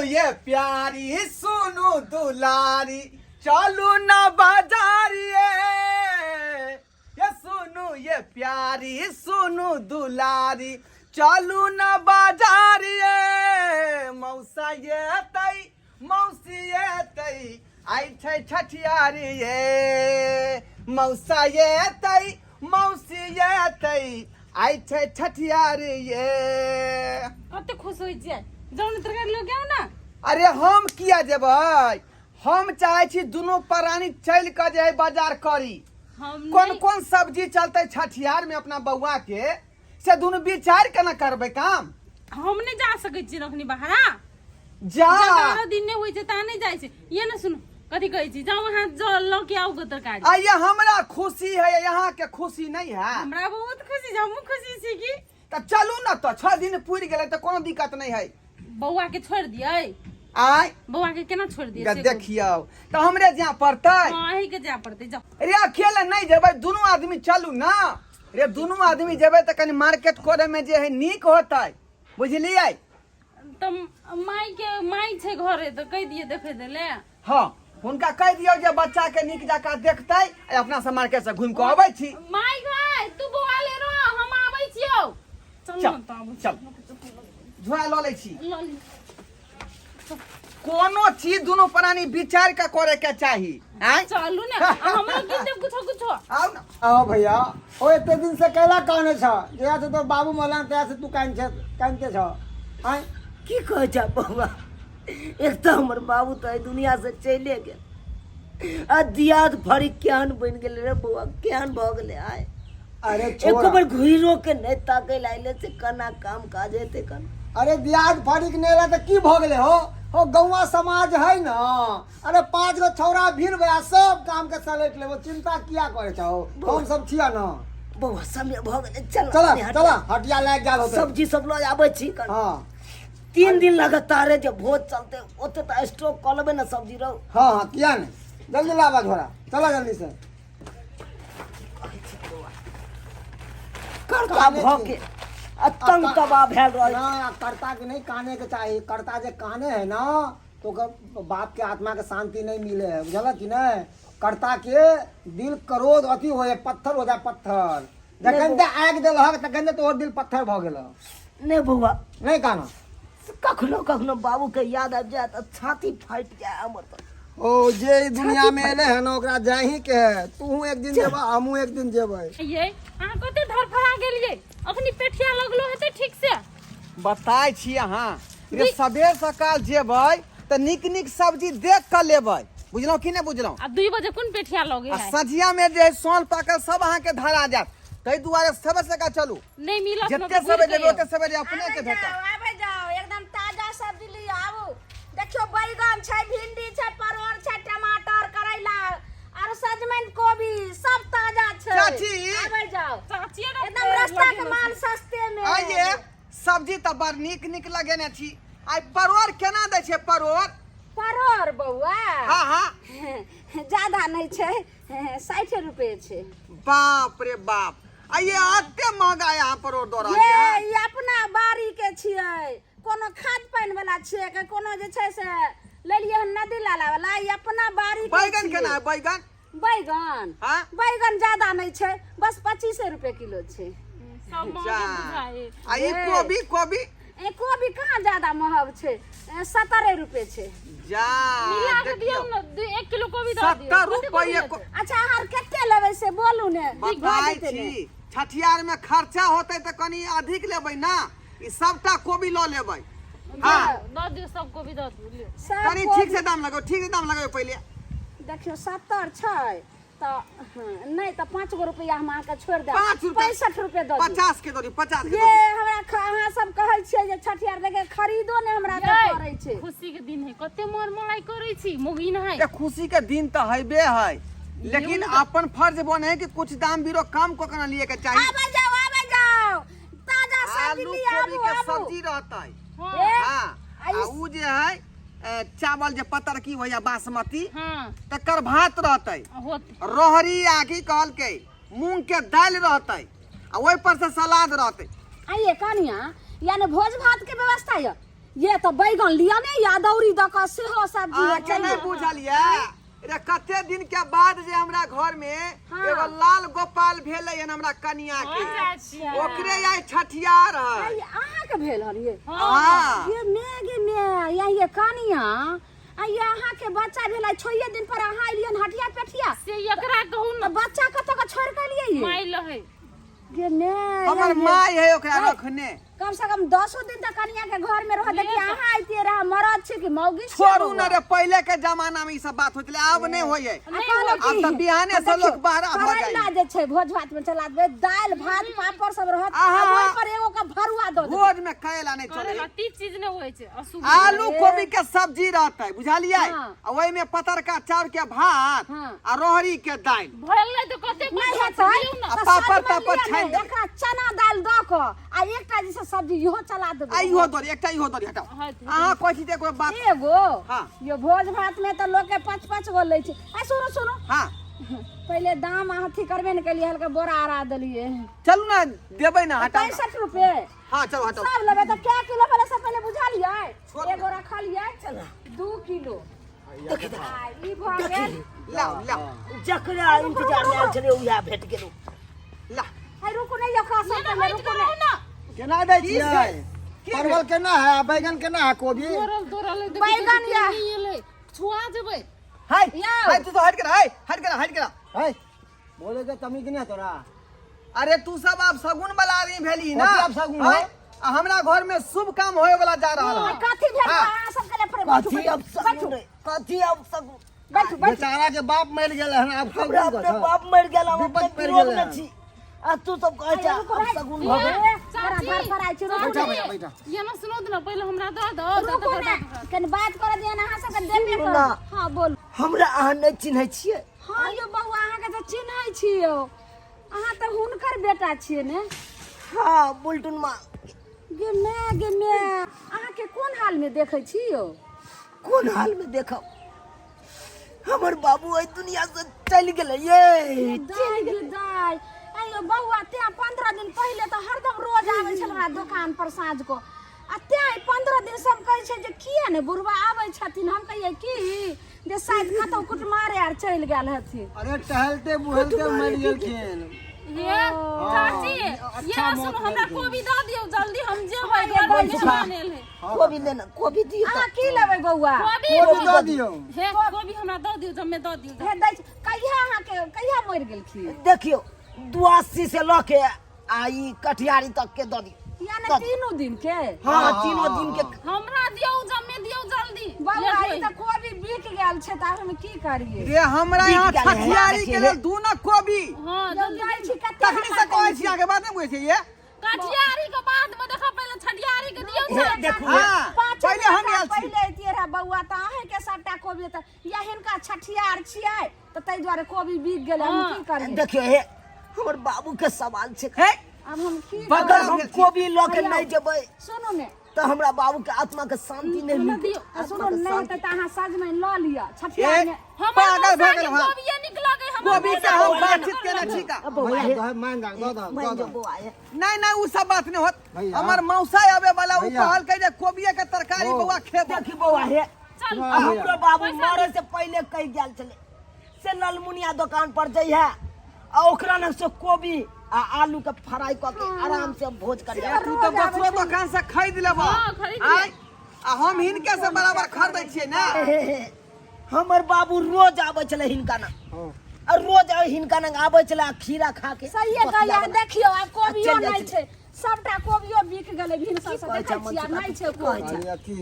ये प्यारी सुनो दुलारी चलू ना बाजारिए ये सुनो ये प्यारी सुनो दुलारी चलू ना बाजारिए मौसा ये तई मौसी ये तई आई छै छठियारी ये मौसा ये तई मौसी ये तई आई छै छठियारी ये कते खुश होई छै जाऊ न तरकारी ल के ना। अरे हम किया जेबै हम चाहे छी दुनू प्राणी चल के जे बाजार करी हम कौन कौन सब्जी चलते छठियार में अपना बउआ के से दुनू विचार के ना करबै काम। हम नहीं जा सकै छी रखनी बहारा जा 12 दिन ने होई छै ता नहीं जाय छै। ये ना सुनो कथी कहै छी जाऊ वहां जो ल के आउ ग तरकारी। आइए हमरा खुशी है यहाँ के खुशी नहीं है हमरा बहुत खुशी छै हम खुशी छी की तब चलू ना तो 6 दिन पूरी गेलै तो कोनो दिक्कत नहीं है। बउआ के छोड़ दियै आय बउआ के केना छोड़ दियै से देखियो तो हमरे जा पड़तै हां ही के जा पड़तै जाओ। अरे अकेले नहीं जेबै दुनू आदमी चलू ना रे दुनू आदमी जेबै त कनी मार्केट करे में जे है नीक होतै बुझलियै। त माई छै घरे त कह दिए देखे देले। हाँ हुनका कह दियौ जे बच्चा के नीक जका देखतै अपना से मार्केट से घूम के आबै छी। माई भाई तू बउआ ले रह हम आबै छियौ चल चल झोरा ल लै छी। ल ली कोनो चीज दुनू प्राणी विचार के करे के चाही आय चलू ना हमरो किन देब कुछो आउ ना आओ भैया ओ एते दिन से कैला काने छ जया से तो बाबू मलान तया से तू कानते छ आय की कहे छ बउआ एक तो हमर बाबू तो एहि दुनिया से चले गेल आ दियाद भरी क्यान बन गेल रे बउआ क्यान भ गेले आय अरे एको छोरा बार घुइरो के नहीं ताके लाइले से कना काम काज हेते कन। अरे दियाद फरिक नेला त की भ गेले हो गौवा समाज है ना। अरे 5 गो छौरा भीड़ गया सब काम के सलेट लेबो चिंता किया करे छ हम सब छिया ना। बउआ समय भ गेले चल चला चला हटिया लाग जाल होते सब्जी सब ल आबै छी कन। हां 3 दिन लगातार जे भोज चलते ओते त स्टॉक क लेबे ना सब्जी रहो। हां हां किया नहीं जल्दी लावा झोरा चला जल्दी से करता भ के अतंग तबाह भेल रह ना कर्ता के नहीं काने के चाहिए कर्ता जे काने है ना तो बाप के आत्मा के शांति नहीं मिले है बुझल कि नहीं। कर्ता के दिल करोध अति हो पत्थर हो जाए पत्थर जखन ते आग देल तखन तोहर दिल पत्थर भ गेल नहीं बउआ नहीं काना कखनो कखनो बाबू के याद आ जाए तो छाती फट जाए हमर तो। ओ जे दुनिया में एले है ना ओकरा जाही के है तू एक दिन जेबा हमहू एक दिन जेबै। ये अहाँ कते धरफड़ा गेलिए अखनी पेठिया लगलो हेते ठीक से बताय छी अहाँ रे सबेर सकाल जेबै त नीक नीक सब्जी देख के लेबै बुझलौ कि नहीं बुझलौ। आ 2 बजे कोन पेठिया लगे है सझिया में जे सोन पाकल सब अहाँ के धरा जात तै दुआरे सबे से का चलू नहीं मिलत जत्ते सबे जेबै ओते सबे अपने के भेटत। आबे जाओ एकदम ताजा सब्जी ले आबू देखियो बैगन छै भिंडी छै परोर छै टमाटर करैला और सजमन कोबी सब ताजा छै। चाची आबे जाओ चाची एकदम रास्ता के माल सस्ते में आइए सब्जी त बड़ नीक नीक लगेने छी। आई परोर केना दै छै परोर परोर बउआ हां हां ज्यादा नहीं छै 60 रुपए छै। बाप रे बाप आइए आते महंगा यहाँ परोर दो रहा ये अपना बाड़ी के छियै कोनो खाद पानी वाला छियै के कोनो जे छै से लेलिए नदी नाला वाला ये अपना बाड़ी के बैगन केना है बैगन बैगन हां बैगन ज्यादा नहीं छै बस 25 रुपए किलो छै। सब जा बुझाए आ ई कोबी कोबी ए कोबी कहाँ ज्यादा महग छै 70 रुपए छै। जा मिला के दियौ देखियो न 1 किलो कोबी दऽ दियौ 70 रुपये को अच्छा आहार कते लेबै से बोलू ने बताय छी छठियार में खर्चा होते त कनी अधिक लेबै ना ई सबटा कोबी ल लेबै। हां दऽ दियौ सब कोबी दऽ दियौ कनी ठीक से दाम लगाओ ठीक से दाम लगाओ पहले देखियो 70 छै तो नहीं तो 5 गो रुपया हम आके छोड़ दे 65 रुपए दऽ 50 के दो 50 के ये हमरा अहाँ सब कहै छियै जे छठियार देखे खरीदो ने हमरा दे पड़ै छै। खुशी के दिन है कते मोर मलाई करै छी मोगिन है ये खुशी के दिन त हइबे है लेकिन अपन फर्ज बने है कि कुछ दाम बीरो कम को करना लिए के चाहिए। आबे जाओ ताजा सब्जी आलू ले कोबी आबू के आबू सब्जी रहतै हां हां आ उ जे है चावल जे पतर की होया बासमती हां तकर भात रहतै होत रोहरी आ की कहल के मूंग के दाल रहतै आ ओइ पर से सलाद रहतै। आइए कनिया यानी भोज भात के व्यवस्था है ये तो बैगन लिया ने यादौरी द के सेहो सब्जी है, आके नहीं चलिए। बुझलिए रे कते दिन के बाद जे हमरा घर में हाँ। एगो लाल गोपाल भेले हन हमरा कनिया के अच्छा। ओकरे आई छठियार है आई अहाँ के भेल हन ये हां ये नेगे ने ये कनिया ये अहाँ के बच्चा भेल छोइए दिन पर अहाँ एलियन हटिया पेठिया से एकरा कहू तो न बच्चा कत के छोड़ के लिए ये माइल है ये ने हमर माय है ओकरा रखने कम से कम 10 दिन तक कनिया के घर में रह देखिए अहाँ आइते रहा मरद छे कि मौगी छे छोड़ू न रे पहले के जमाना में ई सब बात होतले अब नहीं होय अब तो बिहाने से लोग बाहर हो करैला जाए जे छै भोज भात में चला देबै दाल भात पापड़ सब रहत आहा। आ ओइ पर एगो का भरुआ दो दे भोज में करेला नहीं चले करेला ती चीज न होय छै अशुभ आलू कोबी के सब्जी रहते बुझलिए हाँ। आ ओइ में पतरका चाउर के भात हाँ। आ रोहड़ी के दाल भइल नै त कते नहीं पैसा हेतै दियौ न आ पापड़ तापड़ छानि देबै। एकरा चना दाल द के आ एकटा जैसे सब्जी इहो चला देबै आ इहो दरी एकटा इहो दरी हटाओ हाँ, अहाँ कहै छी देखो बात एगो हाँ। ये भोज भात में तो लोग के 5-5 गो लै छै आ सुनो सुनो हाँ पहले दाम अथी करबे न केलिए हल्का बोरा आरा देलिए चलू ना देबै ना हटाओ 65 रुपए हाँ चलो हटाओ सब लेबे तो क्या किलो पहले सब पहले बुझा लियै छोड़। एगो रखलियै चल 2 किलो आ ई भ गेल लाओ लाओ जकरा इंतजार में आयल छलै उहे भेट गेलौ। ला है रुको नहीं यखा सब पहले रुको नहीं केना दै छियै परवल केना है बैगन केना है कोबी दोरल दोरल बैगन या। ले छुआ जेबै हाय याओ। हाय तू तो हट के हाय हट के हट के है बोले के तमीज नहीं है तोरा अरे तू सब आप सगुन वाला आदमी भेली ना कथी आप सगुन हाँ? है? आ हमरा घर में शुभ काम होए वाला जा रहा है कथी भेल हाँ। अहाँ सब के ले कथी अब सगुन रे, कथी अब सगुन। बैठू बैठू बेचारा के बाप मर गेल हन अब हमरा सगुन अपने कथी? बाप मर गेल, हम विपद अपने पड़ि विरोध गेलै। में छी। आ तू सब कहै छ अब सगुन भ गेल। सारा घर पर आइ छी रुको बैठा नहीं। बैठा बैठा ये न सुनो न पहिले हमरा द दो रुको ना कन बात कर दिया अहाँ सब के देबे सुनू कर ना। हां बोल हमरा अहाँ नहीं चिन्है छियै। हां यो बउआ अहाँ के तो चिन्है छियो अहाँ तो हुनकर बेटा छियै ने हाँ बुलटुन माँ गे ने अहाँ के कोन हाल में देखै छियो कोन हाल में देखब, हमर बाबू एहि दुनिया से चलि गेलै ये। दाई अयो बउआ ते 15 दिन पहले तो हरदम रोज आबै छल हमरा दुकान पर साँझ को आ ते 15 दिन सब कहै छै जे किया ने बुढ़वा आबै छथिन हम कहिए की जे शायद कतौ कुटमारे आर चलि गेल हथिन अरे टहलते बुहलते मर गेलखिन ये चाची ये सुनो हमरा कोबी द दियौ जल्दी हम जेबै घर में मेहमान एल है कोबी लेना, कोबी दियो अहाँ की लेबै बउआ कोबी दऽ दियौ हे कोबी हमरा द दियौ जम्मे द दियौ हे दै छै। कहिया अहाँ के कहिया मरि गेलखिन देखियो 82 से लऽ के आ ई कटिहारी तक के दऽ दियो। यानी 3 दिन के हाँ तीनों दिन के हमरा दियौ जम्मे दियौ जल्दी बउआ ई त कोबी बिक गेल छै त हम की करिए रे हमरा यहाँ बिक गेलै, छठियारी के लेल दू ना कोबी हां जल्दी दै छी कते तखनी से कहै छी आगे बात नहीं बुझै छै ये कटियारी के बाद में देखो पहिले छठियारी के दियौ हे, चाचा देखू हाँ पहले हम आयल छी पहले तेरा बउआ त अहे के सबटा कोबी त या हिनका छठियार छियै त तै दुआरे कोबी बिक गेल हम की करिए देखियो हे हमर बाबू के सवाल छै। हे अब हम की बदल अगर हम गेल छी। कोबी लऽ के नहीं जेबै सुनो ने तो हमरा बाबू के आत्मा के शांति नहीं मिलतै। सुनो नहीं त अहाँ सजमैन ल लिया ए छठियार में पागल भऽ गेल हां कोबी ये निकल गई हम कोबी के हम बातचीत केना छी का भैया मान जा दऽ मैं दऽ जो बौआ है नहीं नहीं उ सब बात नहीं होत भैया। हमर मौसा आवे वाला उ भैया। कहल के जे कोबिये के तरकारी ओ। बउआ खेत देखी बौआ हे चल हाँ, भैया। हमरो बाबू मरे से पहले कहि गेल छले से ललमुनिया दुकान पर जइहे आ ओकरा न से कोबी आ आलू के फ्राई क के आराम से भोज करिया। तू तो दोसरो दुकान से खरीद लेबा हाँ, खरीद ले। आय आ हम हिनके से बराबर खरीदै छियै ना हमर बाबू रोज आबै छले हिनका न हां और रोज हिनका न आबै छले आ खीरा खा के सही कहया देखियो अब कोबियो चल जाइ नहीं छै सबटा कोबियो बिक गेलै भिन सब से देखै छी अब नहीं छै कोबी अरे अथी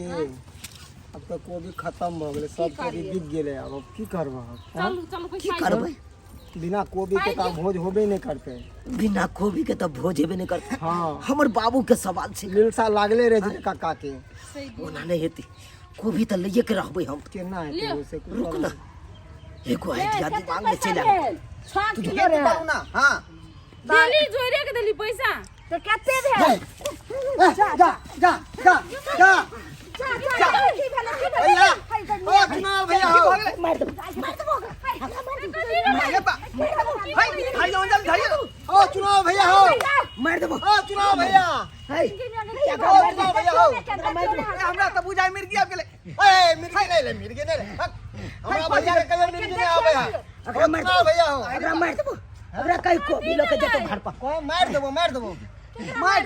अब तो कोबी खत्म भ गेलै सब कोबी बिक गेलै अब की करबह चलू चलू की पैसा करबै, बिना कोबी के तो भोज होबे नहीं करते बिना कोबी के तो भोज हेबे नहीं करते। हाँ हमर बाबू के सवाल छै लिलसा लागले रहे जे काका के ओना नहीं हेतै, कोबी तो लइए के रहबै हम। केना है उसे रुक ना एगो आइडिया दिमाग में चलि आयल। 6 किलो रे बाबू ना हां दिल्ली जोइरे के दिल्ली पैसा तो कते भेल जा जा जा जा जा की भेल भैया ओ चुनाव भैया हो मार दे ये बा हाय हाय जल्दी धरिए ओ चुनाव भैया हो मार देबो ओ चुनाव भैया है ओ चुनाव भैया हो हमरा मिर्गी आ गेले ए मिर्गी नहीं ले हमरा भैया के कहियो मिर्गी नहीं आवे है अगरा मार ना भैया हो अगरा मार देबो अगरा कहीं को भी लोग के जतो घर पर को मार देबो मार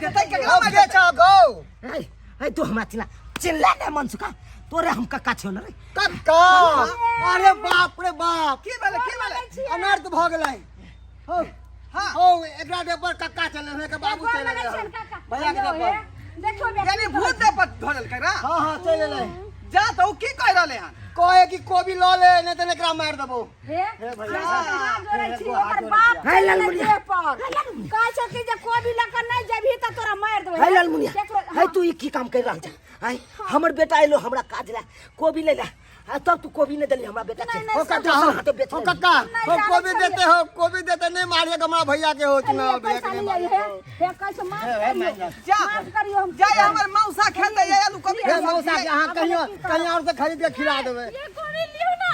देतै के अब के छा गो है तू हमरा चिल्ला ना मन सुका तोरे हम कक्का छौ न रे कक्का अरे बाप रे बाप की भेले अनर्थ भ गेलै हो हां हो एकरा दे पर कक्का चले है के बाबू चले भैया के दे पर देखो यानी भूत दे पर धरल करा हां हां चले ले जा तो की कह रहले हन कोए की कोबी ल ले नहीं तो एकरा मार देबो हे भैया हाथ जोड़ै छी ओकर बाप है लालमुनिया पर कहै छै कि जे कोबी लकर नहीं जेबही त तोरा मार देबै है लालमुनिया है तू ई की काम कर रहल छ है हमर बेटा आइलो हमरा काज ला कोबी ले ला तब तू कोबी नहीं देली हमरा बेटा के हो कक्का हो कक्का हो कोबी देते नहीं मारिए हमरा भैया के हो चुना भैया पैसा के लिए हे कैसे मार जा माफ करियो हम जा हमर मौसा खेते ये आलू कभी हे मौसा के हां कहीं और से खरीद के खिला देबे ये कोबी लियो ना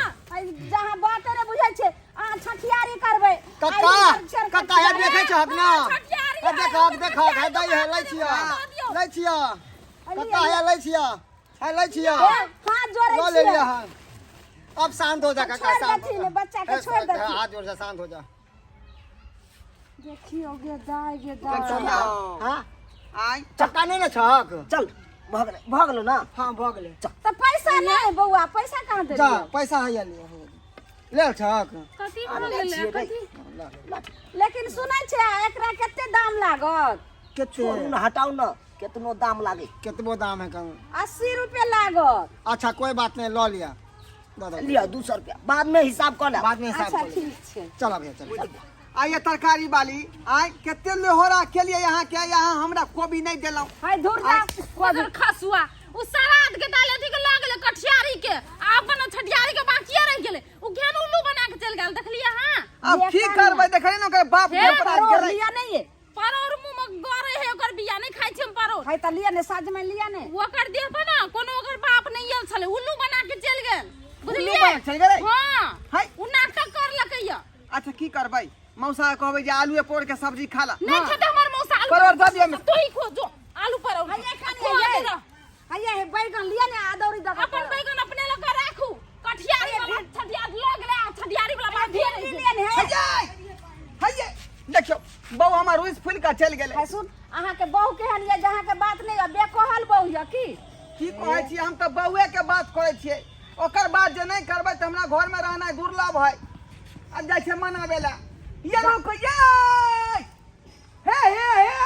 जहां बात रे बुझै छै अहाँ छठियारी करबै कक्का हे देखे छ हक ना देखो है दई है लै छिया कक्का है लै छिया हाथ जोड़ै लो ले छी लिया हां अब शांत हो जा कक्का शांत हो जा बच्चा के छोड़ दे हाथ जोड़ जा शांत हो जा देखियो गे दाई हां आई चक्का नहीं ना छक चल भ गेलो ना हां भ गेले तो पैसा नहीं बउआ पैसा कहां दे जा पैसा है ले छक कथी हो गेलै कथी लेकिन सुनै छै एकरा कते दाम लागत केते छोड़ू ना हटाओ ना कितनो दाम लागे कितबो दाम है कहूं 80 रुपए लागत अच्छा कोई बात नहीं लो लिया दादा लिया 200 रुपया बाद में हिसाब कर ले बाद में हिसाब अच्छा कर ठीक छै चला भैया चल आइए तरकारी वाली आई केते लोहरा के लिए यहाँ के यहाँ हमरा कोबी नहीं देलौ हाय धुर जा कोदर खसुआ उ सराद के दाले थी के ल गेले कठियारी के अपन छठियारी के बाकिया रह गेले उ घेन उल्लू बना के चल गेल देखलिए हां अब की करबै देखै न ओकर बाप हे अपराध और करे लिया नहीं है परोर मुंह में गरे है ओकर बिया नहीं खाइ छी हम परोर हाय त लिया ने साज में लिया ने ओकर देह पर ना कोनो ओकर बाप नहीं आयल छले उल्लू बना के चल गेल उल्लू बुझलिए बना के चलि गेलै? हां हाय उ नाटक कर लकैया अच्छा की करबै मौसा कहबै जे आलू पोड़ के सब्जी खा ला नहीं खेते हमर मौसा आलू परोर दऽ दियौ तू ही खो जो आलू परोर हाय खानी है हाय है बैगन लिया ने आदौरी द अपन बैगन अपने लग राखू कठियारी वाला छठियार लग ले छठियारी वाला बात ढेर लिया ने हैये देखियो बहू हमर रुइस फूल का चल गेलै है सुन अहाँ के बहू केहन ये जहाँ के बात नहीं है बेकोहल बहू है की की कहै छी हम तऽ बउए के बात करै छियै ओकर बाद जे नहीं करबै तऽ हमरा घर में रहनाइ दुर्लभ है अब जाइ छै मनाबे ला ये लोग हे हे हे